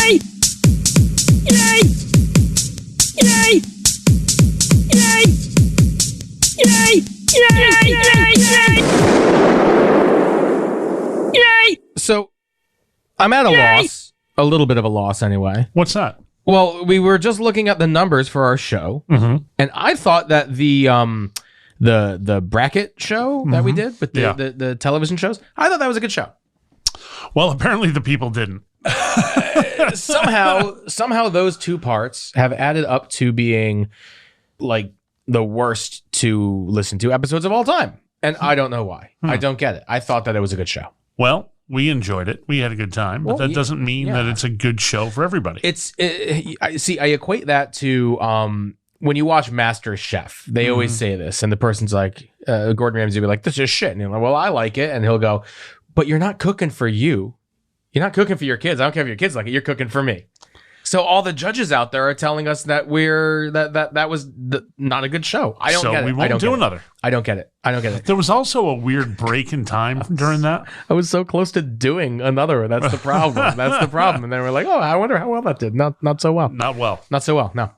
Yay! Yay! Yay! Yay! Yay! Yay! Yay! Yay! So, I'm at a loss. A little bit of a loss, anyway. What's that? Well, we were just looking at the numbers for our show, and I thought that the bracket show that we did with the television shows, I thought that was a good show. Well, apparently the people didn't. somehow those two parts have added up to being like the worst to listen to episodes of all time, and I don't know why. I don't get it. I thought that it was a good show. Well, we enjoyed it. We had a good time, but that doesn't mean that it's a good show for everybody. I equate that to when you watch Master Chef, they always say this, and the person's like, Gordon Ramsay will be like, this is shit. And you're like, well, I like it. And he'll go, but you're not cooking for you. You're not cooking for your kids. I don't care if your kids like it. You're cooking for me. So all the judges out there are telling us that that was not a good show. I don't get it. So we won't do another. I don't get it. There was also a weird break in time during that. I was so close to doing another. That's the problem. And then we're like, oh, I wonder how well that did. Not so well. Not so well. No.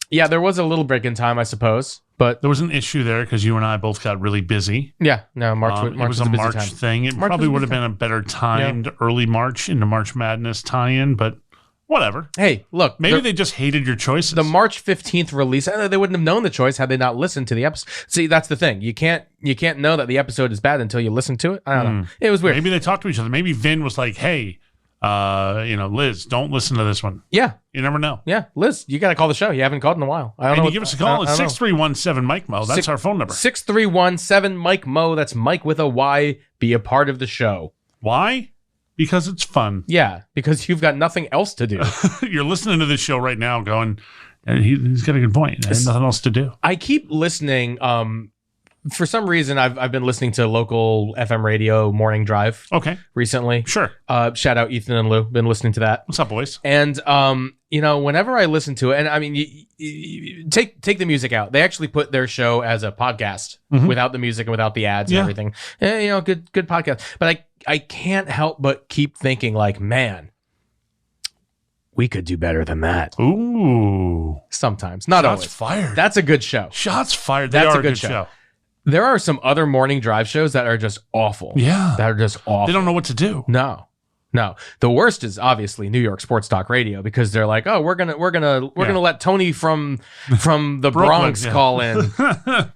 Yeah, there was a little break in time, I suppose, but there was an issue there because you and I both got really busy. Yeah, no, March it was a March thing. It probably would have been a better timed early March into March Madness tie-in, but whatever. Hey, look, maybe they just hated your choices. The March 15th release, they wouldn't have known the choice had they not listened to the episode. See, that's the thing. You can't know that the episode is bad until you listen to it. I don't know. It was weird. Maybe they talked to each other. Maybe Vin was like, "Hey, Liz, don't listen to this one." Yeah. You never know. Yeah. Liz, you got to call the show. You haven't called in a while. I don't know. You give us a call at 6317 Mike Mo. That's our phone number. 6317 Mike Mo. That's Mike with a Y. Be a part of the show. Why? Because it's fun. Yeah. Because you've got nothing else to do. You're listening to this show right now going, he's got a good point. There's nothing else to do. I keep listening. For some reason, I've been listening to local FM radio morning drive. Okay. Recently. Sure. Shout out Ethan and Lou. Been listening to that. What's up, boys? And whenever I listen to it, and I mean, you take the music out. They actually put their show as a podcast without the music and without the ads and everything. Good podcast. But I can't help but keep thinking, like, man, we could do better than that. Ooh. Sometimes, not always. Shots fired. That's a good show. Shots fired. That's a good show. There are some other morning drive shows that are just awful. Yeah. That are just awful. They don't know what to do. No. The worst is obviously New York Sports Talk Radio, because they're like, oh, we're gonna let Tony from the Bronx call in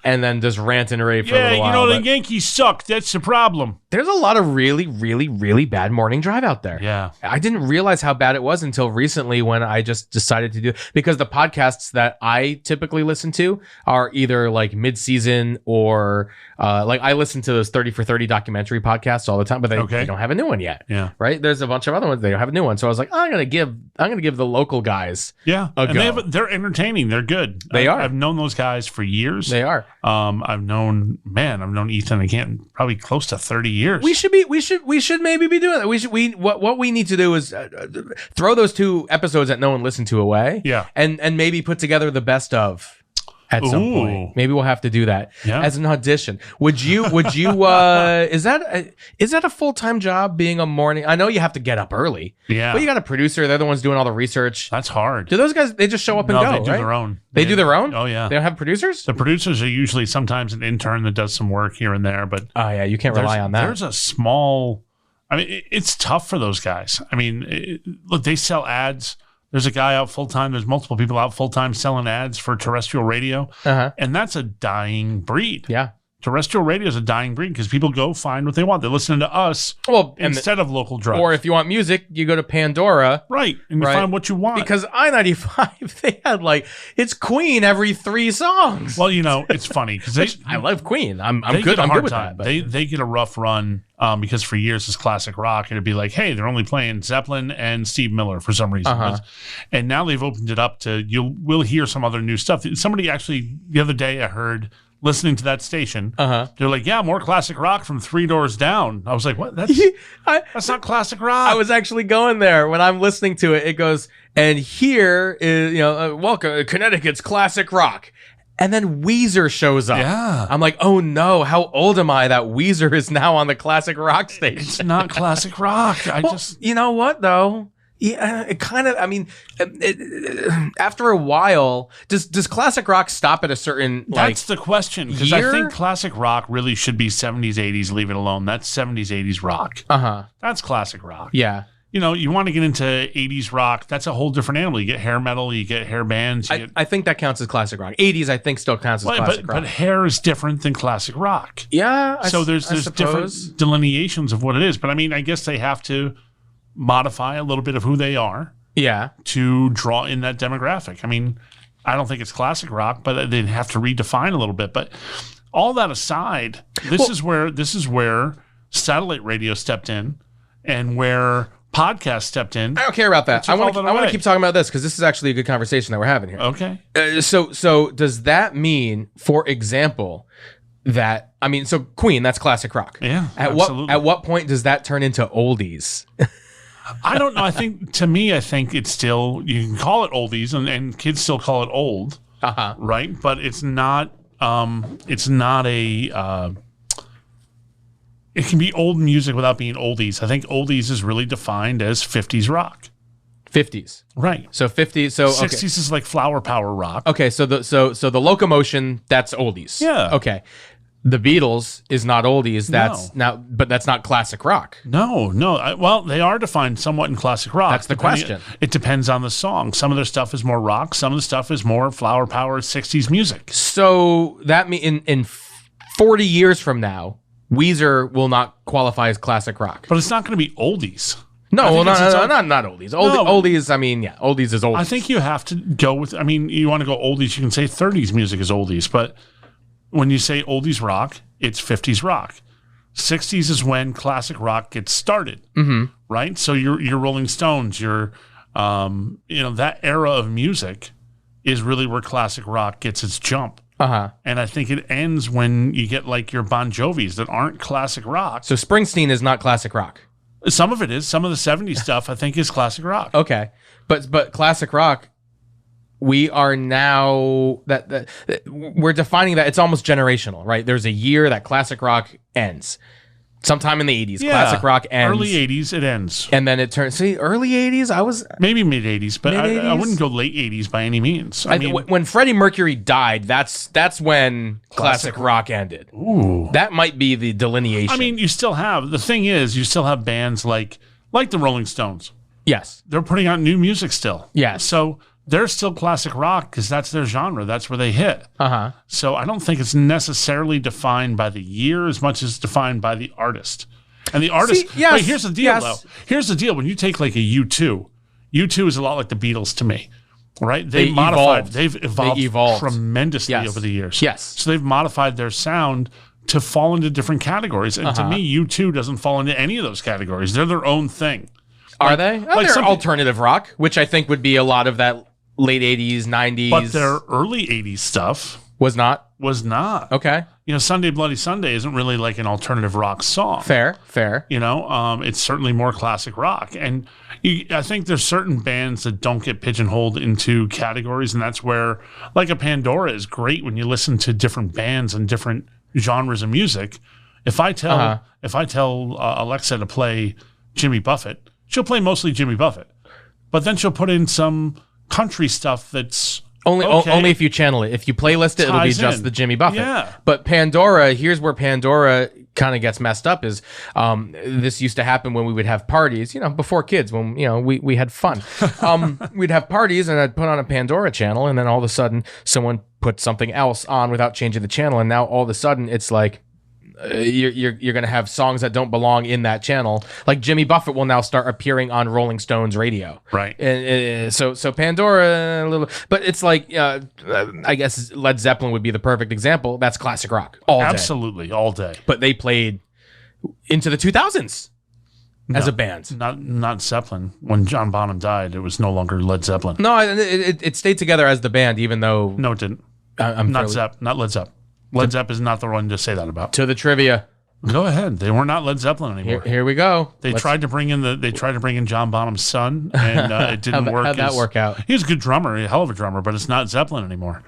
and then just rant and rave for a little while. The Yankees suck. That's the problem. There's a lot of really, really, really bad morning drive out there. Yeah. I didn't realize how bad it was until recently when I just decided to do, because the podcasts that I typically listen to are either like mid-season or like I listen to those 30 for 30 documentary podcasts all the time, but they don't have a new one yet. Yeah. Right? There's a bunch of other ones. They don't have a new one. So I was like, I'm gonna give the local guys a go. They're entertaining. They're good. They are. I've known those guys for years. They are. I've known Ethan again probably close to 30 years. We should maybe be doing that. What we need to do is throw those two episodes that no one listened to away. Yeah. And maybe put together the best of at some point. Maybe we'll have to do that as an audition. Would you is that a full-time job being a morning? I know you have to get up early. Yeah. But you got a producer, they're the ones doing all the research. That's hard. Do those guys, they just show up and go? They do their own. They do their own? Oh yeah. They don't have producers? The producers are usually sometimes an intern that does some work here and there, but oh yeah, you can't rely on that. There's a small, it's tough for those guys. Look, they sell ads. There's a guy out full-time. There's multiple people out full-time selling ads for terrestrial radio. And that's a dying breed. Yeah. Terrestrial radio is a dying breed because people go find what they want. They're listening to us instead of local drive. Or if you want music, you go to Pandora. Right. And you find what you want. Because I-95, they had it's Queen every 3 songs. Well, it's funny because I love Queen. I'm good. I'm good with that. But they get a rough run because for years it's classic rock. It'd be like, hey, they're only playing Zeppelin and Steve Miller for some reason. And now they've opened it up to we'll hear some other new stuff. Somebody actually the other day I heard, listening to that station, they're like, yeah, more classic rock from Three Doors Down. I was like, what? That's not classic rock. I was actually going there when I'm listening to it. It goes, and here is, welcome Connecticut's classic rock. And then Weezer shows up. Yeah. I'm like, oh no, how old am I that Weezer is now on the classic rock station? It's not classic rock. You know what though? Yeah, it kind of. I mean, after a while, does classic rock stop at a certain That's the question, because I year? think classic rock really should be 70s, 80s. Leave it alone. That's 70s, 80s rock. That's classic rock. Yeah. You know, you want to get into 80s rock. That's a whole different animal. You get hair metal. You get hair bands. I think that counts as classic rock. 80s, I think, still counts as classic rock. But hair is different than classic rock. Yeah. So there's different delineations of what it is. But I mean, I guess they have to modify a little bit of who they are. Yeah. To draw in that demographic. I mean, I don't think it's classic rock, but they'd have to redefine a little bit. But all that aside, this is where satellite radio stepped in, and where podcast stepped in. I don't care about that. I want to keep talking about this because this is actually a good conversation that we're having here. Okay. So does that mean, for example, that so Queen, that's classic rock. Yeah. At what point does that turn into oldies? I don't know. I think it's still, you can call it oldies, and kids still call it old, right? But it's not. It can be old music without being oldies. I think oldies is really defined as 50s rock. 50s, right? So 50s. So 60s is like flower power rock. Okay, so the Locomotion, that's oldies. Yeah. Okay. The Beatles is not oldies. But that's not classic rock. No. Well, they are defined somewhat in classic rock. That's the question. It depends on the song. Some of their stuff is more rock. Some of the stuff is more flower power 60s music. So that means in 40 years from now, Weezer will not qualify as classic rock. But it's not going to be oldies. No, not oldies. Oldies, oldies is oldies. I think you have to go with, you want to go oldies, you can say 30s music is oldies, but when you say oldies rock, it's 50s rock. 60s is when classic rock gets started, right? So your Rolling Stones, that era of music is really where classic rock gets its jump. And I think it ends when you get like your Bon Jovis that aren't classic rock. So Springsteen is not classic rock. Some of it is. Some of the 70s stuff I think is classic rock. Okay, but classic rock, we are now that we're defining that it's almost generational, right? There's a year that classic rock ends. Sometime in the 80s, classic rock ends. Early 80s, it ends. And then it turns... See, early 80s, maybe mid-80s, but I wouldn't go late 80s by any means. When Freddie Mercury died, that's when classic rock ended. Ooh. That might be the delineation. You still have... The thing is, you still have bands like the Rolling Stones. Yes. They're putting out new music still. Yes. So... they're still classic rock because that's their genre. That's where they hit. So I don't think it's necessarily defined by the year as much as defined by the artist. And the artist... Wait, here's the deal, though. Here's the deal. When you take like a U2, U2 is a lot like the Beatles to me, right? They've evolved tremendously over the years. Yes. So they've modified their sound to fall into different categories. And to me, U2 doesn't fall into any of those categories. They're their own thing. Are they? They're alternative rock, which I think would be a lot of that late 80s, 90s. But their early 80s stuff was not. Okay. Sunday Bloody Sunday isn't really like an alternative rock song. Fair. It's certainly more classic rock. And I think there's certain bands that don't get pigeonholed into categories, and that's where, like a Pandora is great when you listen to different bands and different genres of music. If I tell Alexa to play Jimmy Buffett, she'll play mostly Jimmy Buffett. But then she'll put in some country stuff that's only if you channel it. If you playlist it, it'll be just the Jimmy Buffett. Yeah. But Pandora, here's where Pandora kind of gets messed up is this used to happen when we would have parties, before kids, when we had fun. We'd have parties and I'd put on a Pandora channel, and then all of a sudden someone put something else on without changing the channel, and now all of a sudden it's like you're going to have songs that don't belong in that channel. Like Jimmy Buffett will now start appearing on Rolling Stones radio. Right. And so Pandora, a little, but it's like, I guess Led Zeppelin would be the perfect example. That's classic rock all day. Absolutely. All day. But they played into the 2000s as a band. Not Zeppelin. When John Bonham died, it was no longer Led Zeppelin. No, it stayed together as the band, even though... No, it didn't. Not Led Zeppelin. Led Zeppelin is not the one to say that about. To the trivia. Go ahead. They were not Led Zeppelin anymore. Here we go. They tried to bring in John Bonham's son, and it didn't work. How'd that work out? He was a good drummer, a hell of a drummer, but it's not Zeppelin anymore.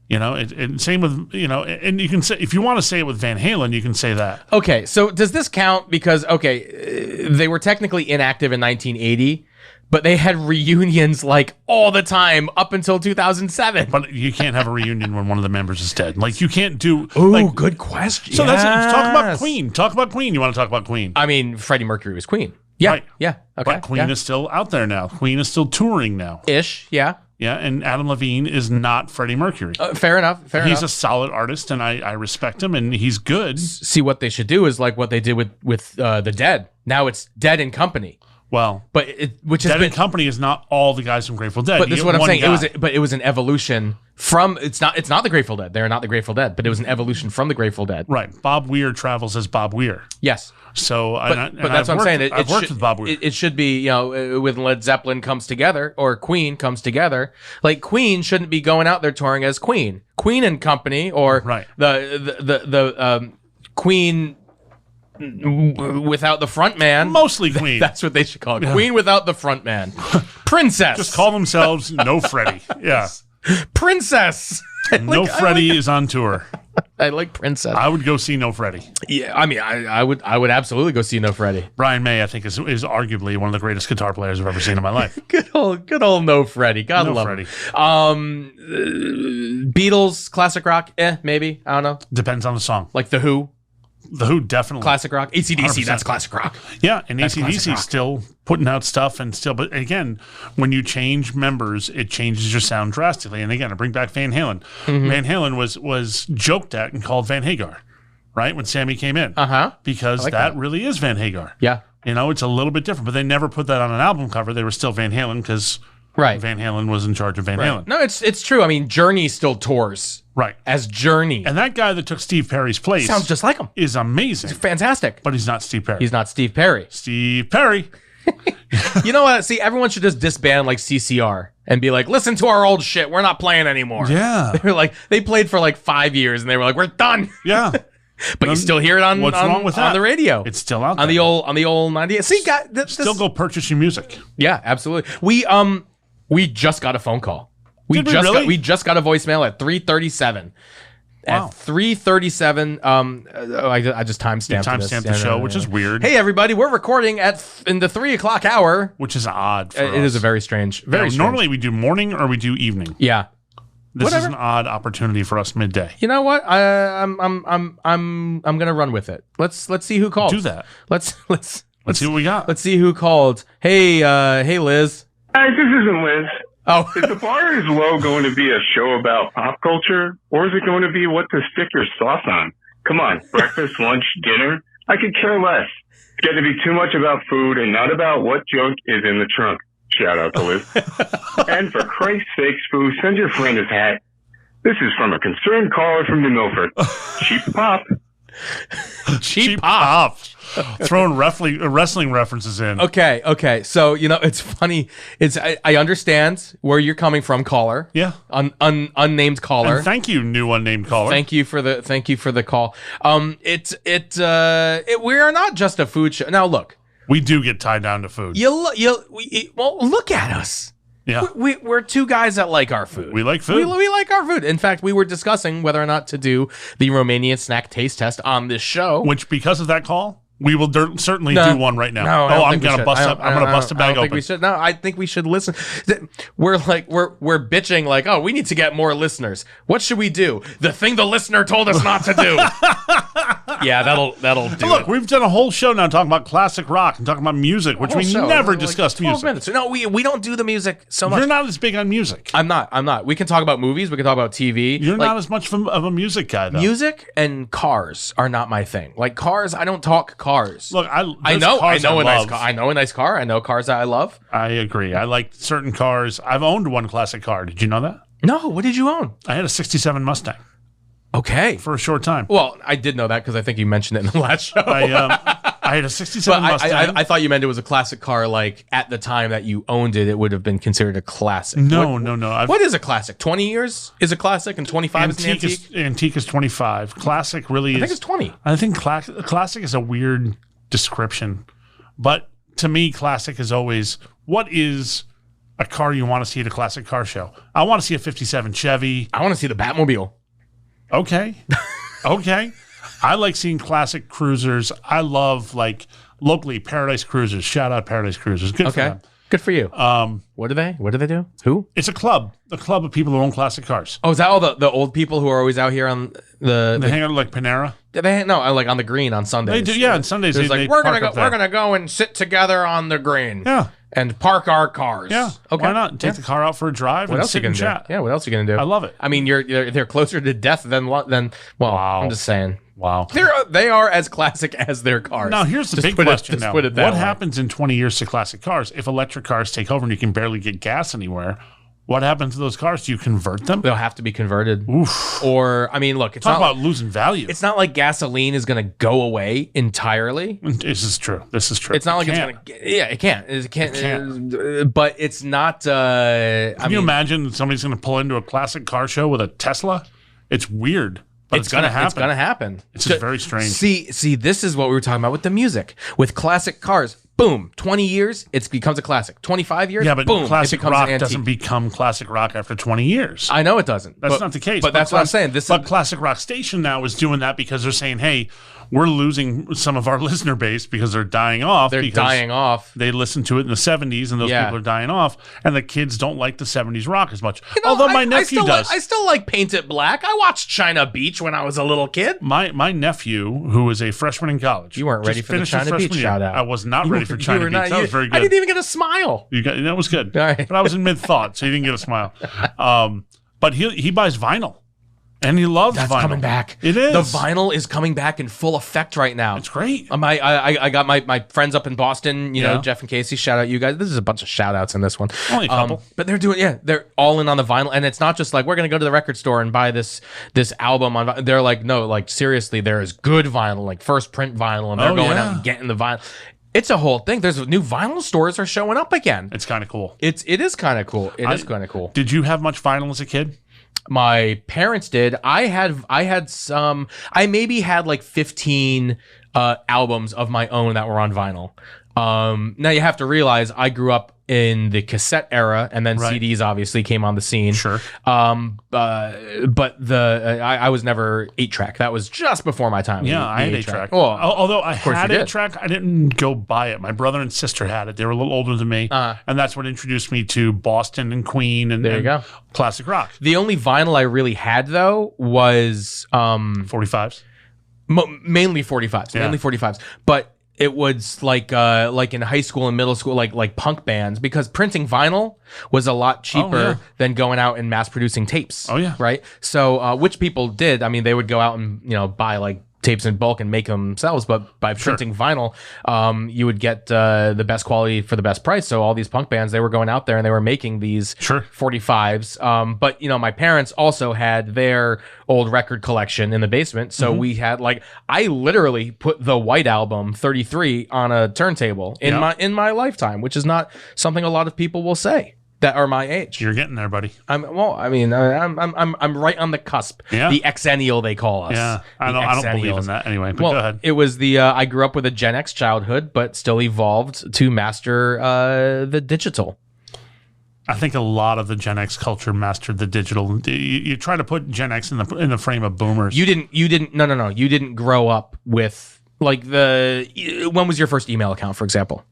Same with and you can say, if you want to say it with Van Halen, you can say that. Okay, so does this count? Because they were technically inactive in 1980, but they had reunions like all the time up until 2007. But you can't have a reunion when one of the members is dead. Like, you can't do. Ooh, like, good question. So yes. talk about Queen. Talk about Queen. You want to talk about Queen? I mean, Freddie Mercury was Queen. Yeah, Right. yeah, okay. But Queen is still out there now. Queen is still touring now. ish. Yeah, Yeah, and Adam Levine is not Freddie Mercury. fair enough. Fair He's enough. a solid artist, and I respect him, and he's good. See, what they should do is like what they did with the Dead. Now it's Dead and Company, Well, but which has Dead been. and Company is not all the guys from Grateful Dead. But You this is get what I'm one saying. guy. It was an evolution from. It's not the Grateful Dead. They're not the Grateful Dead, but it was an evolution from the Grateful Dead. Right. Bob Weir travels as Bob Weir. Yes. So, But that's what I'm saying. I've worked with Bob Weir. It should be, when Led Zeppelin comes together or Queen comes together, like Queen shouldn't be going out there touring as Queen and Company, or Right. the Queen without the front man. Mostly Queen. That's what they should call it. Queen without the front man. Princess. Just call themselves No Freddie. Yeah. Princess. No Freddie is on tour. I like Princess. I would go see No Freddie. Yeah, I mean, I would absolutely go see No Freddie. Brian May, I think, is arguably one of the greatest guitar players I've ever seen in my life. Good old No Freddie. God No love Freddie. him. Beatles, classic rock, maybe. I don't know. Depends on the song. Like The Who, The Who, definitely. classic rock. AC/DC, 100%. that's classic rock. Yeah, and classic AC/DC rock. still putting out stuff and still, but again, when you change members, it changes your sound drastically. And again, I bring back Van Halen. Mm-hmm. Van Halen was joked at and called Van Hagar, right? When Sammy came in. Uh-huh. Because like that that. really is Van Hagar. Yeah. It's a little bit different, but they never put that on an album cover. They were still Van Halen because Right. Van Halen was in charge of Van Halen. No, it's true. I mean, Journey still tours Right. as Journey. And that guy that took Steve Perry's place Sounds just like him. is amazing, Fantastic. but he's not Steve Perry. He's not Steve Perry. Steve Perry. You know what? See, everyone should just disband like CCR and be like, listen to our old shit. We're not playing anymore. Yeah. They were like, they played for like 5 years and they were like, we're done. Yeah. But you still hear it on, What's wrong with on that? the radio. It's still out there. on the old 98. See, guys, Still go purchase your music. Yeah, absolutely. We just got a phone call. Did we really? We just got a voicemail at 3:37. Wow. At 3:37, I just timestamped Timestamped the show, which is weird. Hey, everybody, we're recording in the 3 o'clock hour. Which is odd for It us. is a very strange, very strange. Normally we do morning or we do evening. Yeah. This is Whatever. an odd opportunity for us midday. You know what? I'm gonna run with it. Let's see who called. Do that. Let's Let's see what we got. let's see who called. Hey, Liz. Guys, this isn't Liz. Oh, Is the bar is low going to be a show about pop culture, or is it going to be what to stick your sauce on? Come on, breakfast, lunch, dinner? I could care less. It's getting to be too much about food and not about what junk is in the trunk. Shout out to Liz. And for Christ's sakes, Foo, send your friend his hat. This is from a concerned caller from New Milford. Cheap pop. cheap pop. Throwing wrestling references in. Okay. So it's funny. I understand where you're coming from, caller. Yeah. Unnamed caller. And thank you, new unnamed caller. Thank you for the call. We are not just a food show. Now look, We do get tied down to food. look at us. Yeah. We're two guys that like our food. We like food. We like our food. In fact, we were discussing whether or not to do the Romanian snack taste test on this show. Which, because of that call, we will certainly No. do one right now. No, I don't I'm think we gonna should. bust I up. don't- I'm gonna I bust a don't- bag I don't open. think we should. No, I think we should listen. We're bitching like, oh, we need to get more listeners. What should we do? The thing the listener told us not to do. Yeah, that'll do. Look, it. we've done a whole show now talking about classic rock and talking about music, which we Also, never like discussed 12 music. minutes. No, we don't do the music so much. You're not as big on music. I'm not. We can talk about movies. We can talk about TV. You're Like, not as much of a music guy, though. music and cars are not my thing. Like cars, I don't talk cars. Look, I there's know cars a nice love. car. I know a nice car. I know cars that I love. I agree. I like certain cars. I've owned one classic car. Did you know that? No, what did you own? I had a '67 Mustang Okay. for a short time. Well, I did know that because I think you mentioned it in the last show. I had a '67 But Mustang. I thought you meant it was a classic car. Like at the time that you owned it, it would have been considered a classic. no. What is a classic? 20 years is a classic, and 25 is an antique. Antique is 25. Classic really is. I think it's 20. I think classic is a weird description, but to me, classic is always what is a car you want to see at a classic car show. I want to see a '57 Chevy. I want to see the Batmobile. Okay, okay. I like seeing classic cruisers. I love locally Paradise Cruisers. Shout out Paradise Cruisers. Good for Okay. them. Good for you. What do they do? Who? It's a club of people who own classic cars. Oh, is that all the old people who are always out here on They hang out like Panera. like on the green on Sundays. They do, yeah. On Sundays, There's they we're park up there. gonna go and sit together on the green. Yeah. And park our cars. Yeah. Okay. Why not? Take the car out for a drive and sit and chat. Yeah. What else are you gonna do? I love it. I mean, they're closer to death than. Well, Wow. I'm just saying. Wow. They are as classic as their cars. Now, here's the Just big put question just now. put it that What way. happens in 20 years to classic cars if electric cars take over and you can barely get gas anywhere? What happens to those cars? Do you convert them? They'll have to be converted. Oof. Or, I mean, look, it's Talk not about losing value. it's not like gasoline is going to go away entirely. This is true. It's not like it's going to. Yeah, it can't. It can't. But it's not. Can you imagine that somebody's going to pull into a classic car show with a Tesla? It's weird, but it's going to happen. It's going to happen. It's just very strange. See, this is what we were talking about with the music. With classic cars, boom, 20 years, it becomes a classic. 25 years, Yeah, but boom, it classic becomes rock an antique. doesn't become classic rock after 20 years. I know it doesn't. That's not the case. But that's what I'm saying. But Classic Rock Station now is doing that because they're saying, hey, we're losing some of our listener base because they're dying off. They're dying off. They listened to it in the 70s, and those Yeah. people are dying off, and the kids don't like the 70s rock as much. You know, Although my I nephew still does. I still like Paint It Black. I watched China Beach when I was a little kid. My nephew, who is a freshman in college. You weren't ready just for the finished his China Beach freshman year. shout out. I was not ready for You China were Beach. not- That was very good. I didn't even get a smile. That was good. All right. But I was in mid-thought, so he didn't get a smile. But he buys vinyl, and he loves That's vinyl. coming back. It is. The vinyl is coming back in full effect right now. It's great. I got my friends up in Boston, you know, Yeah. Jeff and Casey, shout out you guys. This is a bunch of shout outs in this one. Only a couple. But they're all in on the vinyl. And it's not just like, we're going to go to the record store and buy this album on vinyl. They're like, no, like seriously, there is good vinyl, like first print vinyl. And they're going out and getting the vinyl. It's a whole thing. There's new vinyl stores are showing up again. It's kind of cool. It is kind of cool. It is kind of cool. Did you have much vinyl as a kid? My parents did. I had some. I maybe had like 15 albums of my own that were on vinyl. Now you have to realize I grew up in the cassette era, and then Right. CDs obviously came on the scene. Sure. But I was never 8-track. That was just before my time. Yeah, the I had 8-track. 8-track. Well, Although I course had you did. 8-track, I didn't go buy it. My brother and sister had it. They were a little older than me, and that's what introduced me to Boston and Queen and, There you go. classic rock. the only vinyl I really had though was 45s. mainly 45s, Yeah. mainly 45s. But it was like in high school and middle school, like punk bands, because printing vinyl was a lot cheaper yeah. than going out and mass producing tapes. Oh, yeah. Right. So which people did. I mean, they would go out and buy like tapes in bulk and make them themselves, but by printing vinyl, you would get the best quality for the best price. So all these punk bands, they were going out there and they were making these 45s. But my parents also had their old record collection in the basement. So we had I literally put the White Album 33 on a turntable in my lifetime, which is not something a lot of people will say that are my age. You're getting there, buddy. I'm right on the cusp. Yeah. The Xennial, they call us. Yeah, I The don't believe in Xennials. that anyway. But Well, go ahead. it was I grew up with a Gen X childhood, but still evolved to master the digital. I think a lot of the Gen X culture mastered the digital. You try to put Gen X in the frame of boomers. You didn't. No. You didn't grow up with when was your first email account, for example?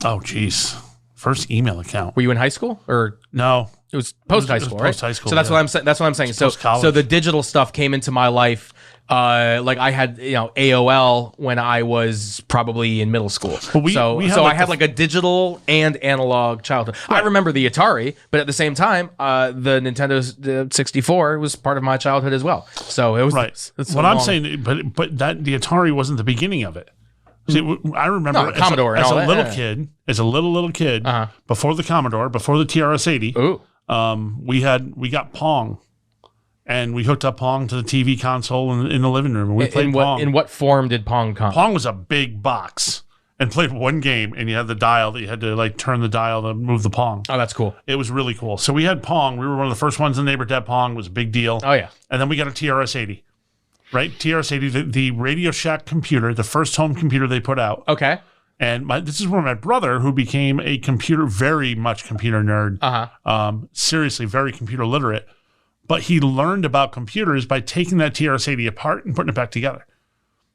Oh, geez. First email account. Were you in high school or? No. It was post high It was school, right? post-high school, So that's yeah. what I'm saying. That's what I'm saying. So post-college. the digital stuff came into my life. I had AOL when I was probably in middle school. But we had I had like a digital and analog childhood. I remember the Atari, but at the same time, the Nintendo 64 was part of my childhood as well. So it was Right. it's What a I'm long- saying, but that the Atari wasn't the beginning of it. See, I remember No, Commodore and as all a that, little yeah. kid, before the Commodore, before the TRS-80, Ooh. we got Pong, and we hooked up Pong to the TV console in the living room, and we played Pong. In what form did Pong come? Pong was a big box, and played one game, and you had the dial that you had to turn the dial to move the Pong. Oh, that's cool. It was really cool. So we had Pong. We were one of the first ones in the neighborhood to have Pong. It was a big deal. Oh yeah. And then we got a TRS-80, right? TRS-80, the Radio Shack computer, the first home computer they put out. Okay. And this is where my brother, who became a very much computer nerd, seriously, very computer literate, but he learned about computers by taking that TRS-80 apart and putting it back together,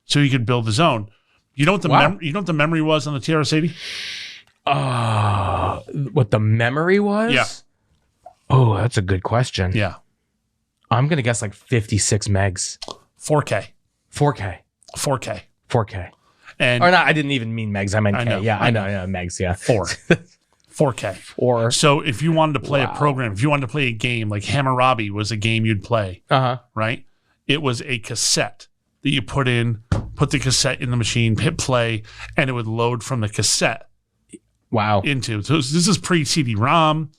so he could build his own. You know what the Wow. you know what the memory was on the TRS-80? What the memory was? Yeah. Oh, that's a good question. Yeah. I'm going to guess like 56 megs. 4K. 4K. 4K. 4K. And Or not, I didn't even mean megs. I meant K. know, Yeah, I I know. Yeah, megs. Yeah. 4K. Or, So if you wanted to play Wow. a program, if you wanted to play a game, like Hammurabi was a game you'd play, right? It was a cassette that you put the cassette in the machine, hit play, and it would load from the cassette wow. into. So this is pre-CD-ROM.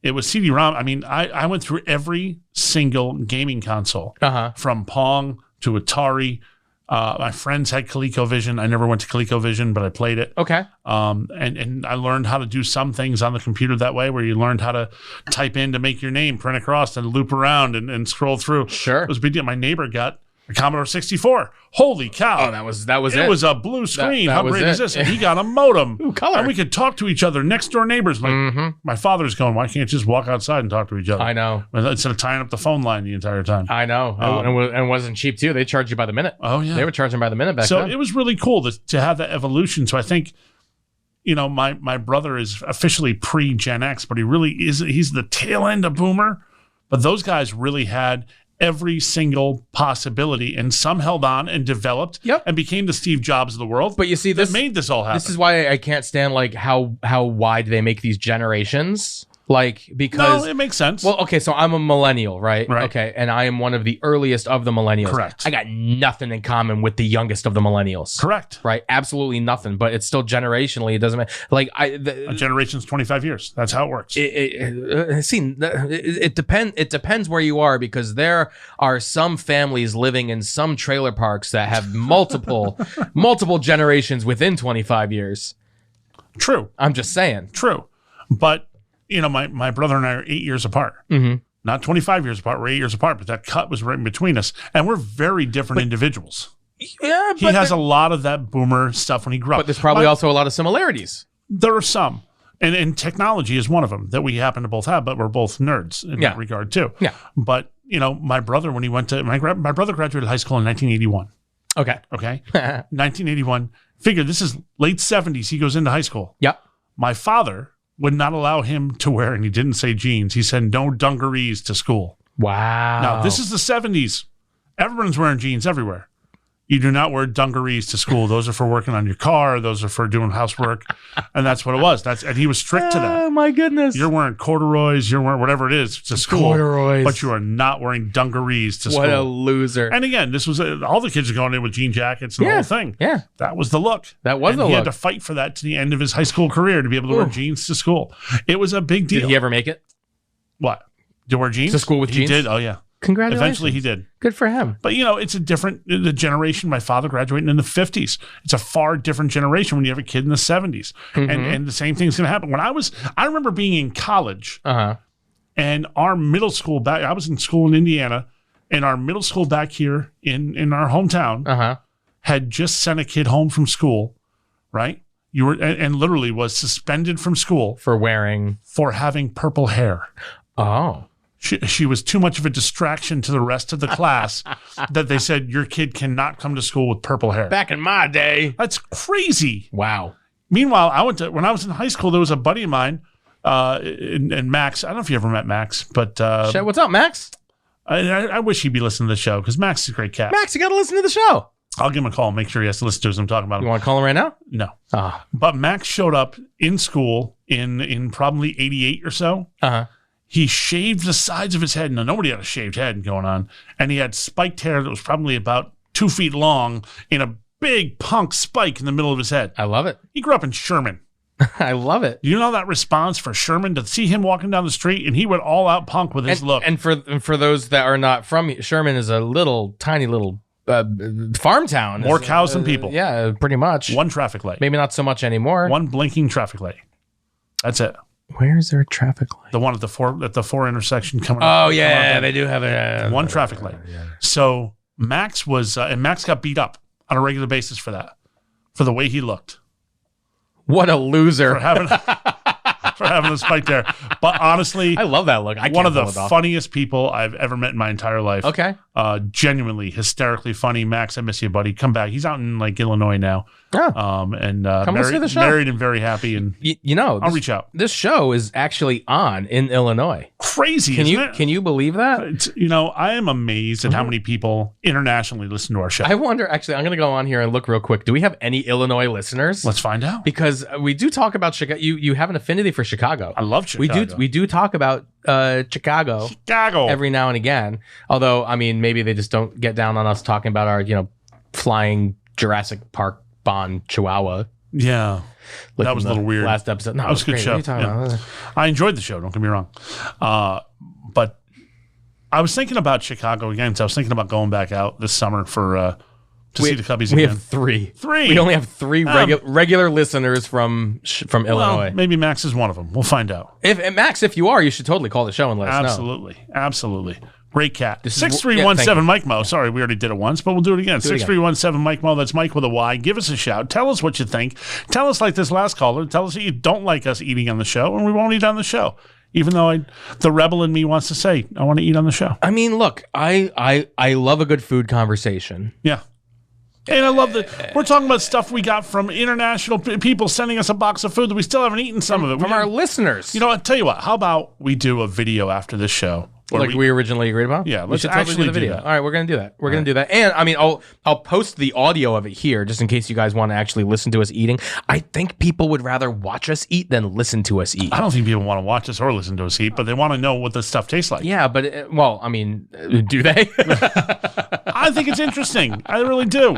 It was CD-ROM. I mean, I went through every single gaming console, from Pong to Atari. My friends had ColecoVision. I never went to ColecoVision, but I played it. Okay. And I learned how to do some things on the computer that way, where you learned how to type in to make your name, print across, and loop around and scroll through. Sure. It was a big deal. My neighbor got a Commodore 64. Holy cow. Oh, that was it. It was a blue screen. that How was great it. is this? And he got a modem. Ooh, color. And we could talk to each other, next door neighbors. Like, my father's going, why can't you just walk outside and talk to each other? I know. Instead of tying up the phone line the entire time. I know. And it wasn't cheap, too. They charged you by the minute. Oh, yeah. They were charging by the minute back So then. it was really cool to have that evolution. So I think, my brother is officially pre-Gen X, but he really is. He's the tail end of Boomer. But those guys really had every single possibility, and some held on and developed and became the Steve Jobs of the world. But you see, that made this all happen. This is why I can't stand like how wide they make these generations. Like, because no, it makes sense. well, okay, so I'm a millennial, right? Right. Okay, and I am one of the earliest of the millennials. Correct. I got nothing in common with the youngest of the millennials. Correct. Right? Absolutely nothing. But it's still generationally. It doesn't matter. Like A generation's 25 years. That's how it works. it depends. It depends where you are, because there are some families living in some trailer parks that have multiple generations within 25 years. True. I'm just saying. True. But, my brother and I are 8 years apart. Not 25 years apart. We're 8 years apart, but that cut was right in between us. And we're very different individuals. Yeah, He has a lot of that Boomer stuff when he grew up. but there's probably also a lot of similarities. There are some. And technology is one of them that we happen to both have, but we're both nerds in that regard too. Yeah. But, my brother, when he went to, my brother graduated high school in 1981. Okay. Okay. 1981. Figure this is late 70s. He goes into high school. Yep. My father would not allow him to wear, and he didn't say jeans. He said no dungarees to school. Wow. Now, this is the 70s. Everyone's wearing jeans everywhere. You do not wear dungarees to school. Those are for working on your car. Those are for doing housework. And that's what it was. And he was strict to that. Oh, my goodness. You're wearing corduroys. You're wearing whatever it is to school. Corduroys. But you are not wearing dungarees to school. What a loser. And again, this was all the kids are going in with jean jackets and the whole thing. Yeah. That was the look. That was and the he look. had to fight for that to the end of his high school career to be able to wear jeans to school. It was a big deal. Did he ever make it What? To wear jeans? to school with jeans? He did. Oh, yeah. Congratulations. Eventually he did. Good for him. But, it's the generation. My father graduating in the 50s. It's a far different generation when you have a kid in the 70s. And the same thing's going to happen. I remember being in college and our middle school I was in school in Indiana, and our middle school back here in our hometown had just sent a kid home from school, right? You were and literally was suspended from school For wearing. for having purple hair. Oh. She was too much of a distraction to the rest of the class that they said, your kid cannot come to school with purple hair. Back in my day. That's crazy. Wow. Meanwhile, when I was in high school, there was a buddy of mine, and Max. I don't know if you ever met Max, but Shit, what's up, Max? I wish he'd be listening to the show because Max is a great cat. Max, you got to listen to the show. I'll give him a call and make sure he has to listen to us. I'm talking about You him. want to call him right now? No. Ah. But Max showed up in school in probably 88 or so. He shaved the sides of his head. Now, nobody had a shaved head going on. And he had spiked hair that was probably about 2 feet long in a big punk spike in the middle of his head. I love it. He grew up in Sherman. I love it. You know that response for Sherman to see him walking down the street, and he went all out punk with his look. And for those that are not from Sherman, is a tiny little farm town. More cows than people. Yeah, pretty much. One traffic light. Maybe not so much anymore. One blinking traffic light. That's it. Where is there a traffic light? The one at the four intersection coming up. Oh yeah, they do have a one traffic light. So Max was, and Max got beat up on a regular basis for that, for the way he looked. What a loser! For having, for having the spike there. But honestly, I love that look. one of the funniest people I've ever met in my entire life. Okay. Genuinely, hysterically funny. Max, I miss you, buddy. Come back. He's out in like Illinois now. Oh. And Come see the show. married and very happy. And I'll reach out. This show is actually on in Illinois. Crazy. Can you believe that? I am amazed at how many people internationally listen to our show. I wonder, actually, I'm going to go on here and look real quick. Do we have any Illinois listeners? Let's find out. Because we do talk about Chicago. You have an affinity for Chicago. I love Chicago. We do talk about Chicago every now and again. Although, I mean, maybe they just don't get down on us talking about our, flying Jurassic Park Bond Chihuahua. Yeah. That was a little weird. Last episode. No, that was a good show. Yeah. I enjoyed the show. Don't get me wrong. But I was thinking about Chicago again. So I was thinking about going back out this summer for to see the Cubbies again. We have three. We only have three regular listeners from Illinois. Well, maybe Max is one of them. We'll find out. Max, if you are, you should totally call the show and let us know. Absolutely. Great cat. 6317 Mike Mo. Sorry, we already did it once, but we'll do it again. 6317 Mike Mo. That's Mike with a Y. Give us a shout. Tell us what you think. Tell us, like this last caller, tell us that you don't like us eating on the show, and we won't eat on the show. Even though the rebel in me wants to say, I want to eat on the show. I mean, look, I love a good food conversation. Yeah. And I love that we're talking about stuff we got from international people sending us a box of food that we still haven't eaten some of it. From our listeners. I'll tell you what. How about we do a video after this show? Like we originally agreed about? Yeah, let's actually do the video. All right, we're going to do that. We're going to do that. And I mean, I'll post the audio of it here just in case you guys want to actually listen to us eating. I think people would rather watch us eat than listen to us eat. I don't think people want to watch us or listen to us eat, but they want to know what the stuff tastes like. Yeah, but I mean, do they? I think it's interesting. I really do.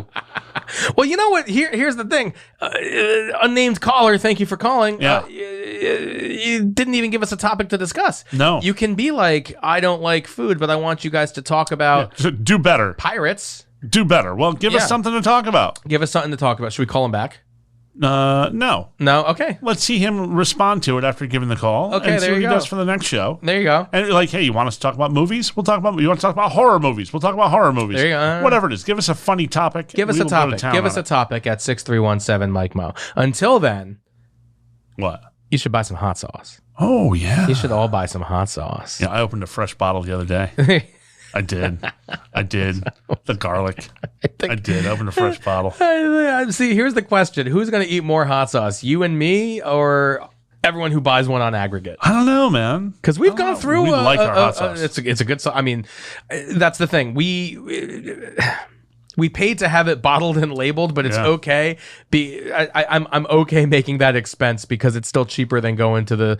Well, you know what? Here's the thing. Unnamed caller, thank you for calling. Yeah. You didn't even give us a topic to discuss. No. You can be like, I don't like food, but I want you guys to talk about do better. Pirates. Do better. Well, give us something to talk about. Give us something to talk about. Should we call him back? No. No? Okay. Let's see him respond to it after giving the call. Okay, and there see what you he go. does for the next show. There you go. And like, hey, you want us to talk about movies? We'll talk about. You want to talk about horror movies? We'll talk about horror movies. There you go. Whatever it is, give us a funny topic. Give us a topic. Give us a topic at 6317 Mike Mo. Until then, what? You should buy some hot sauce. Oh yeah. You should all buy some hot sauce. Yeah, I opened a fresh bottle the other day. I did. The garlic. I did. I opened a fresh bottle. See, here's the question. Who's going to eat more hot sauce? You and me or everyone who buys one on aggregate? I don't know, man. Because we've gone through... We like our hot sauce. It's a good sauce. I mean, that's the thing. We paid to have it bottled and labeled, but it's okay. I'm okay making that expense because it's still cheaper than going to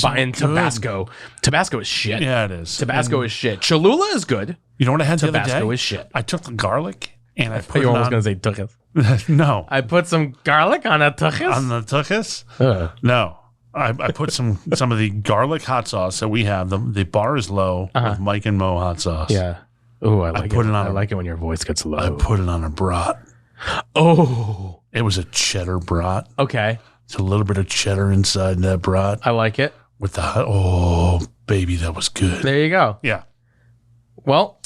buying Tabasco. Tabasco is shit. Yeah, it is. Tabasco is shit. Cholula is good. You know what I had the other day? Tabasco is shit. I took the garlic and I put you it almost on. going to say tuchus. No. I put some garlic on a tuchus. On the tuchus? No. I put some of the garlic hot sauce that we have. The bar is low with Mike and Mo hot sauce. Yeah. Oh, I like it when your voice gets low. I put it on a brat. Oh. It was a cheddar brat. Okay. It's a little bit of cheddar inside that brat. I like it. With the baby, that was good. There you go. Yeah. Well,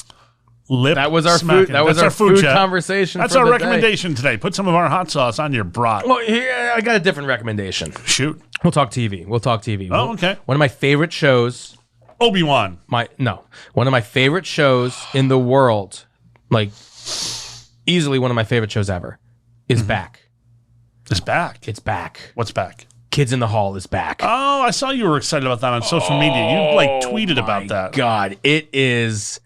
that was our smacking. food. That was our food conversation. That's our recommendation today. Put some of our hot sauce on your brat. Well, here I got a different recommendation. Shoot. We'll talk TV. Oh, okay. One of my favorite shows. Obi-Wan. One of my favorite shows in the world, like easily one of my favorite shows ever, is back. It's back. It's back. What's back? Kids in the Hall is back. Oh, I saw you were excited about that on social media. You tweeted about that. God, it is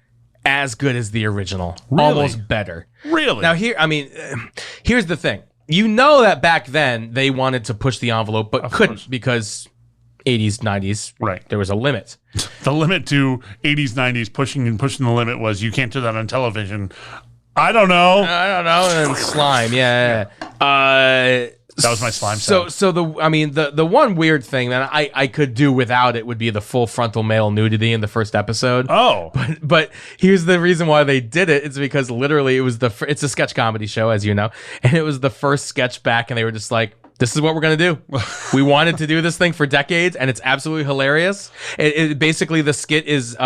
as good as the original. Really? Almost better. Really? Now here's the thing. You know that back then they wanted to push the envelope, but couldn't because 80s, 90s, right? There was a limit. The limit to 80s, 90s pushing the limit was you can't do that on television. I don't know. And slime, yeah. That was my slime sound. So the one weird thing that I could do without it would be the full frontal male nudity in the first episode. Oh, but here's the reason why they did it. It's because literally it's a sketch comedy show, as you know, and it was the first sketch back, and they were just like, This is what we're going to do. We wanted to do this thing for decades, and it's absolutely hilarious. Basically, the skit is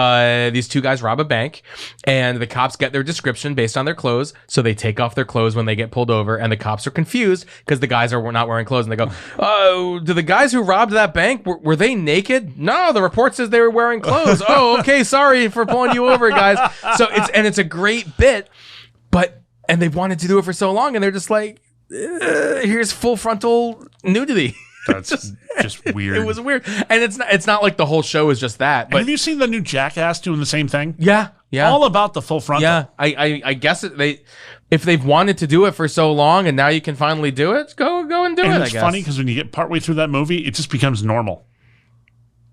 these two guys rob a bank, and the cops get their description based on their clothes, so they take off their clothes when they get pulled over, and the cops are confused because the guys are not wearing clothes, and they go, oh, do the guys who robbed that bank, were they naked? No, the report says they were wearing clothes. Oh, okay, sorry for pulling you over, guys. So it's a great bit, and they've wanted to do it for so long, and they're just like, here's full frontal nudity. That's just weird. It was weird, and it's not like the whole show is just that. But have you seen the new Jackass doing the same thing? Yeah. All about the full frontal. Yeah, I guess if they've wanted to do it for so long, and now you can finally do it, go and do it. It's funny because when you get partway through that movie, it just becomes normal.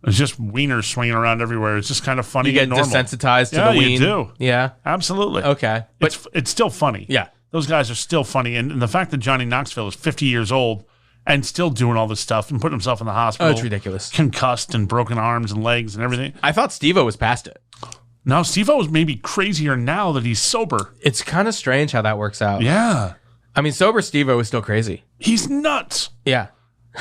It's just wieners swinging around everywhere. It's just kind of funny. You get and normal. desensitized to the ween. You do. Yeah, absolutely. Okay, but it's still funny. Yeah. Those guys are still funny. And the fact that Johnny Knoxville is 50 years old and still doing all this stuff and putting himself in the hospital. Oh, it's ridiculous. Concussed and broken arms and legs and everything. I thought Steve-O was past it. No, Steve-O is maybe crazier now that he's sober. It's kind of strange how that works out. Yeah. I mean, sober Steve-O is still crazy. He's nuts. Yeah.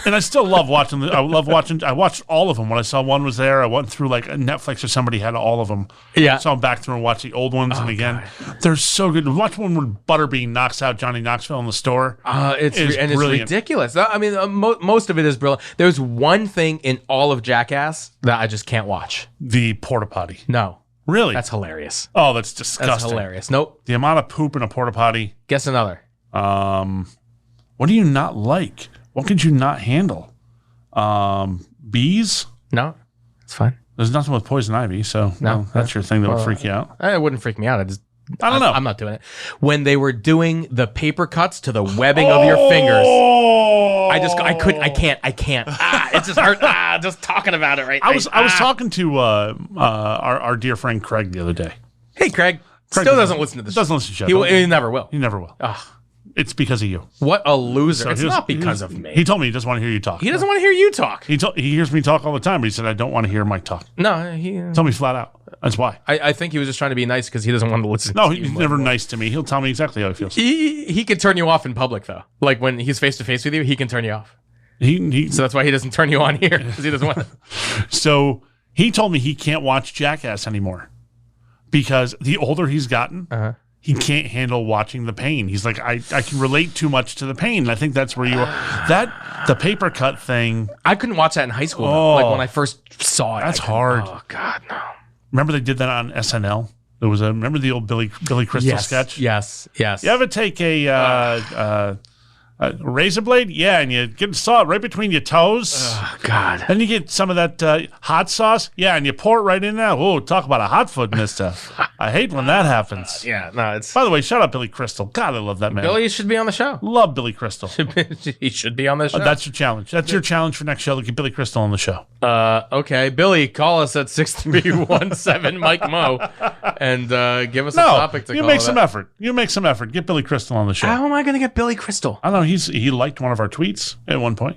And I still love watching. I watched all of them. When I saw one was there, I went through like Netflix or somebody had all of them. Yeah. So I'm back through and watch the old ones. And again, they're so good. Watch one where Butterbean knocks out Johnny Knoxville in the store. It's ridiculous. I mean, most of it is brilliant. There's one thing in all of Jackass that I just can't watch. The porta potty. No. Really? That's hilarious. Oh, that's disgusting. That's hilarious. Nope. The amount of poop in a porta potty. Guess another. What do you not like? What could you not handle? Bees? No, it's fine. There's nothing with poison ivy, so no, that's your thing that would freak you out. It wouldn't freak me out. I don't know. I'm not doing it. When they were doing the paper cuts to the webbing of your fingers, I can't. It just hurt. Just talking about it right now. I was talking to our dear friend Craig the other day. Hey, Craig still doesn't listen to this. Doesn't listen to the show. He never will. He never will. It's because of you. What a loser. So it's not because of me. He told me he doesn't want to hear you talk. He doesn't want to hear you talk. He hears me talk all the time, but he said, I don't want to hear Mike talk. No, he told me flat out. That's why. I think he was just trying to be nice because he doesn't want to listen No, to you. he's never nice to me. He'll tell me exactly how he feels. He can turn you off in public, though. Like when he's face to face with you, he can turn you off. So that's why he doesn't turn you on here because he doesn't want to. So he told me he can't watch Jackass anymore because the older he's gotten, he can't handle watching the pain. He's like, I can relate too much to the pain. And I think that's where you are. The paper cut thing. I couldn't watch that in high school. Like when I first saw it. That's hard. Oh, God, no. Remember they did that on SNL? There was remember the old Billy Crystal sketch? Yes. You ever take a razor blade? Yeah, and you saw it right between your toes. Oh, God. Then you get some of that hot sauce. Yeah, and you pour it right in there. Oh, talk about a hot foot, mister. I hate when that happens. Yeah, no, it's... By the way, shout out Billy Crystal. God, I love that man. Billy should be on the show. Love Billy Crystal. He should be on the show. That's your challenge. That's your challenge for next show, to get Billy Crystal on the show. Okay. Billy, call us at 6317 Mike Mo and give us a topic to you call make some effort. You make some effort. Get Billy Crystal on the show. How am I going to get Billy Crystal? I don't know. He liked one of our tweets at one point.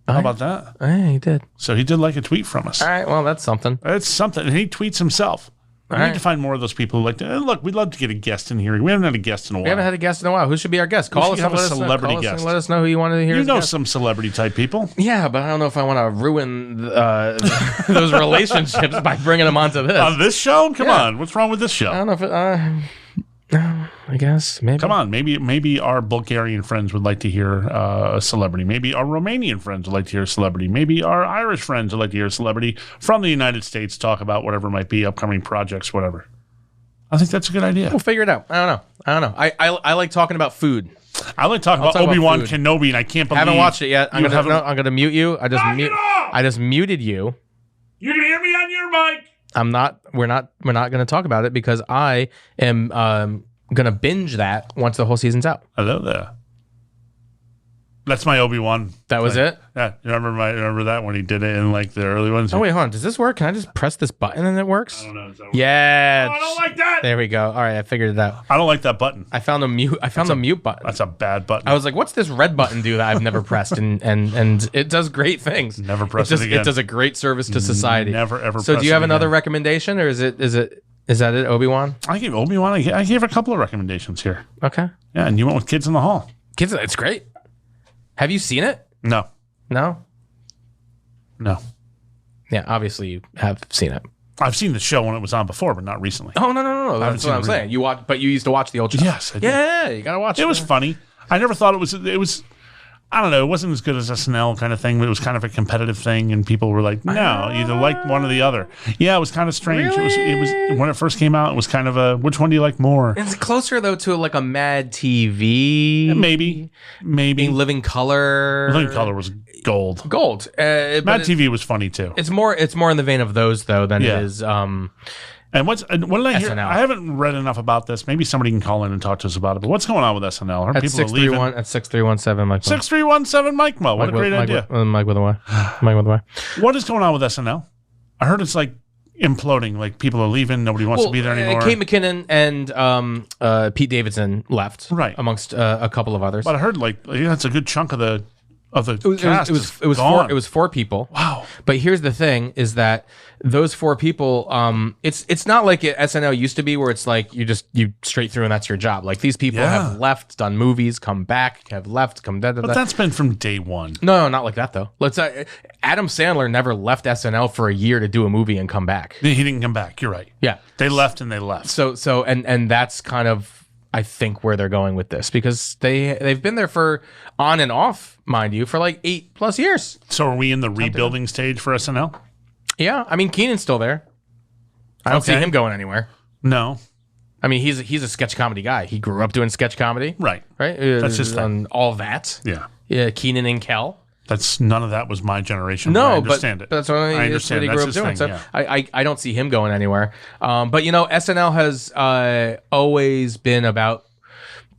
How about that? Yeah, he did. So he did like a tweet from us. All right. Well, that's something. It's something. And he tweets himself. We need to find more of those people who like to. Look, we'd love to get a guest in here. We haven't had a guest in a while. We haven't had a guest in a while. Who should be our guest? Call us and let us know. Call us and let us know who you want to hear. You know some celebrity type people. Yeah, but I don't know if I want to ruin those relationships by bringing them onto this. On this show? Come on. What's wrong with this show? I don't know if it... I guess maybe. Come on, maybe our Bulgarian friends would like to hear a celebrity. Maybe our Romanian friends would like to hear a celebrity. Maybe our Irish friends would like to hear a celebrity from the United States talk about whatever might be, upcoming projects, whatever. I think that's a good idea. We'll figure it out. I don't know. I like talking about food. I like talking about Obi-Wan Kenobi, and I can't believe I haven't watched it yet. I'm gonna mute you. I just muted you. You can hear me on your mic. We're not going to talk about it because I am going to binge that once the whole season's out. Hello there. That's my Obi-Wan. That was it? Yeah. Remember that when he did it in like the early ones? Oh, wait, hold on. Does this work? Can I just press this button and it works? I don't know. Yeah. Oh, I don't like that. There we go. All right, I figured it out. I don't like that button. I found the mute button. That's a bad button. I was like, what's this red button do that I've never pressed? And it does great things. Never press it again. It does a great service to society. Never, ever So press do you have it another again. recommendation or is that it, Obi-Wan? I gave Obi-Wan, I gave a couple of recommendations here. Okay. Yeah, and you went with Kids in the Hall. Kids, it's great. Have you seen it? No. No. Yeah, obviously you have seen it. I've seen the show when it was on before, but not recently. Oh no. That's what I'm saying. But you used to watch the old show. Yes, I did. Yeah, you gotta watch it. It was funny. I never thought it was. I don't know. It wasn't as good as SNL kind of thing, but it was kind of a competitive thing, and people were like, "No, either like one or the other." Yeah, it was kind of strange. Really? It was when it first came out. It was kind of a which one do you like more? It's closer though to like a Mad TV, Maybe Living Color. Living Color was gold. Gold. Mad TV was funny too. It's more in the vein of those though than Yeah. it is. And what did I hear? SNL. I haven't read enough about this. Maybe somebody can call in and talk to us about it. But what's going on with SNL? Are At people are leaving? 631 at 6317 Mike. 6317 Mike Mo. What a great idea. Mike with a Y. Mike with a Y. What is going on with SNL? I heard it's like imploding. Like people are leaving. Nobody wants to be there anymore. Kate McKinnon and Pete Davidson left, Right. amongst a couple of others. But I heard like that's a good chunk of the cast. It was four people. Wow. But here's the thing: is that those four people, it's not like SNL used to be, where it's like you straight through and that's your job. Like these people have left, done movies, come back, have left, come. But that's been from day one. No, not like that though. Adam Sandler never left SNL for a year to do a movie and come back. He didn't come back. You're right. Yeah, They left and they left. So and that's kind of, I think, where they're going with this, because they've been there for on and off, mind you, for like 8+ years. So are we in the rebuilding stage for SNL? Yeah, I mean Keenan's still there. I don't see Okay. him going anywhere. No. I mean he's a sketch comedy guy. He grew up doing sketch comedy, Right. right? That's his thing. And all that. Yeah. Yeah, Keenan and Kel. That's none of that was my generation. No, I understand but it. that's what I that's what understand. he That's grew up his doing. thing, So yeah. I don't see him going anywhere. But SNL has always been about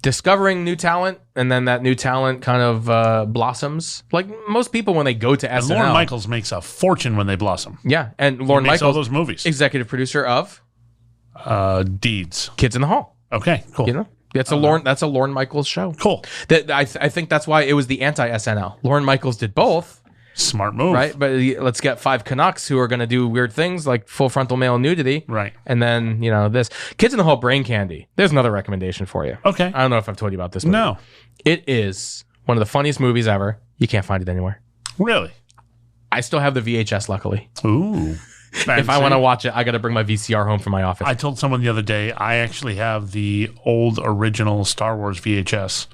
discovering new talent, and then that new talent kind of blossoms. Like most people when they go to And SNL. Lorne Michaels makes a fortune when they blossom. Yeah, and Lorne Makes all Michaels, those movies. executive producer of Deeds. Kids in the Hall. Okay, cool. That's a Lorne Michaels show. Cool. That I think that's why it was the anti-SNL. Lorne Michaels did both, Smart move. right? But let's get 5 Canucks who are going to do weird things like full frontal male nudity. Right. And then, this. Kids in the Hall, Brain Candy. There's another recommendation for you. Okay. I don't know if I've told you about this movie. No. It is one of the funniest movies ever. You can't find it anywhere. Really? I still have the VHS, luckily. Ooh. If I want to watch it, I got to bring my VCR home from my office. I told someone the other day, I actually have the old original Star Wars VHS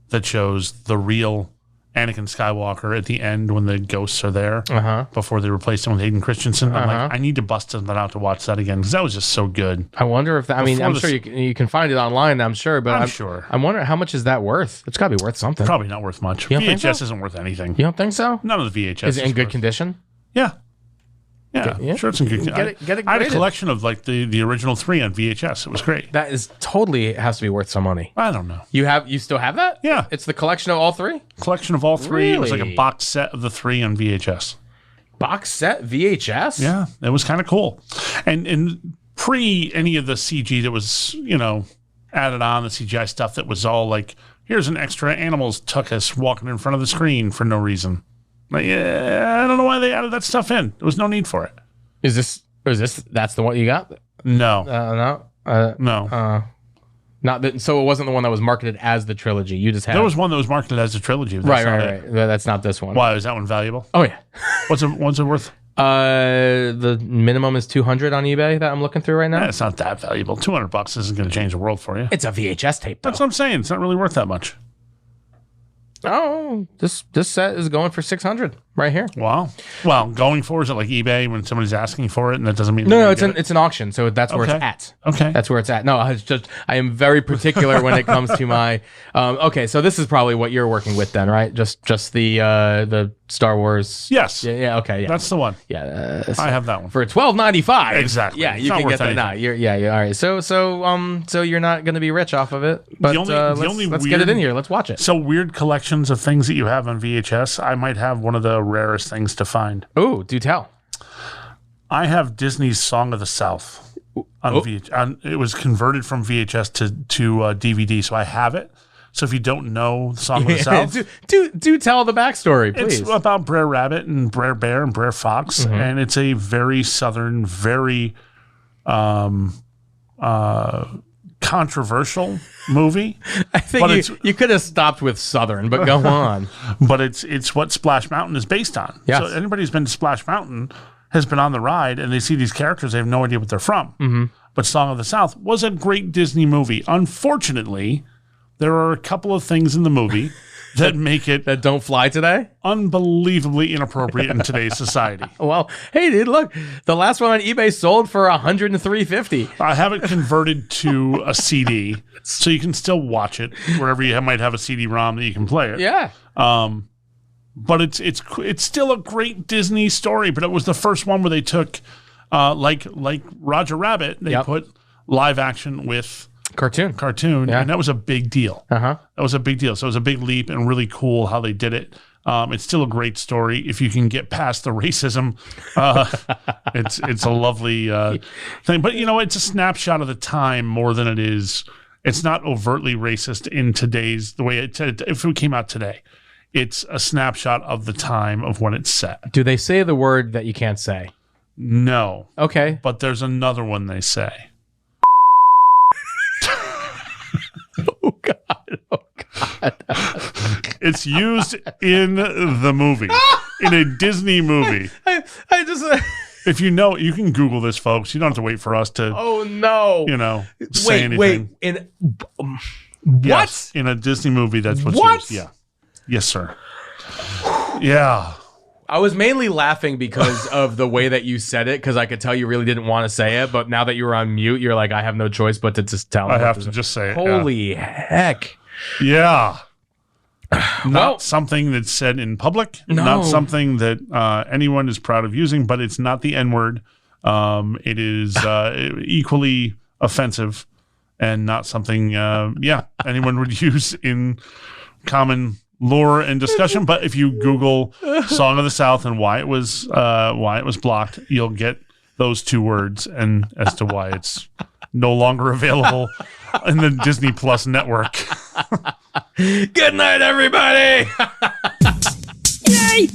that shows the real Anakin Skywalker at the end when the ghosts are there before they replaced him with Hayden Christensen. I'm like, I need to bust something out to watch that again because that was just so good. I wonder if that, I'm sure you can find it online, I'm sure, but I'm sure. I'm wondering how much is that worth? It's got to be worth something. Probably not worth much. You don't think VHS so? isn't worth anything. You don't think so? None of the VHS Is it in good worth- condition? Yeah. Yeah, sure it's in good Get it I had a graded. collection of like the original 3 on VHS. It was great. That is totally has to be worth some money. I don't know. You still have that? Yeah. It's the collection of all 3? Collection of all 3. It was like Really? a box set of the 3 on VHS. Box set VHS? Yeah, it was kind of cool. And pre any of the CG that was, added on, the CGI stuff that was all like, here's an extra animals tuck us walking in front of the screen for no reason. Like, I don't know why they added that stuff in. There was no need for it. Is this that's the one you got? No. No. No. Not that, so it wasn't the one that was marketed as the trilogy. You just had There was one that was marketed as a trilogy. But that's not it. right. That's not this one. Why? Is that one valuable? Oh yeah. What's it worth? The minimum is 200 on eBay that I'm looking through right now. It's not that valuable. $200 isn't going to change the world for you. It's a VHS tape though. That's what I'm saying. It's not really worth that much. Oh, this set is going for 600 right here. Wow. Well, going for is it like eBay when somebody's asking for it and that doesn't mean No, it's an auction, so that's where Okay. it's at. Okay. That's where it's at. No, I am very particular when it comes to my. Okay, so this is probably what you're working with then, right? Just the Star Wars. Yes. Yeah. Okay. Yeah. That's the one. Yeah. I have that one. For $12.95. Exactly. Yeah, It's you not can worth get that anything. now. Yeah. All right. So you're not going to be rich off of it, but let's get it in here. Let's watch it. So weird collections of things that you have on VHS. I might have one of the rarest things to find. Oh, do tell. I have Disney's Song of the South on VHS. It was converted from VHS to DVD, so I have it. So if you don't know the Song of the South, do tell the backstory, please. it's about Brer Rabbit and Brer Bear and Brer Fox, and it's a very southern, very controversial movie. I think you could have stopped with Southern, but go on. But it's what Splash Mountain is based on. Yes. So anybody who's been to Splash Mountain has been on the ride, and they see these characters. They have no idea what they're from. Mm-hmm. But Song of the South was a great Disney movie. Unfortunately, there are a couple of things in the movie that make it That don't fly today? unbelievably inappropriate in today's society. Well, hey, dude, look. The last one on eBay sold for $103.50. I have it converted to a CD, so you can still watch it wherever you might have a CD-ROM that you can play it. Yeah. But it's still a great Disney story. But it was the first one where they took, like Roger Rabbit, they put live action with Cartoon. Yeah. And that was a big deal. Uh-huh. That was a big deal. So it was a big leap and really cool how they did it. It's still a great story if you can get past the racism. It's a lovely thing, but it's a snapshot of the time more than it is. It's not overtly racist in today's the way if it came out today. It's a snapshot of the time of when it's set. Do they say the word that you can't say? No. Okay. But there's another one they say. Oh God. Oh God. It's used in the movie, in a Disney movie. I just. If you know, you can Google this, folks. You don't have to wait for us to. Oh no. Say anything. Wait. What? Yes, in a Disney movie, that's what's used. Yeah. Yes, sir. Yeah. I was mainly laughing because of the way that you said it, because I could tell you really didn't want to say it, but now that you were on mute, you're like, I have no choice but to just tell. I have to just say it. Holy heck. Yeah. Not something that's said in public. No. Not something that anyone is proud of using, but it's not the N-word. It is equally offensive and not something, anyone would use in common lore and discussion. But if you Google Song of the South and why it was blocked, you'll get those two words and as to why it's no longer available in the Disney Plus network. Good night, everybody. Yay!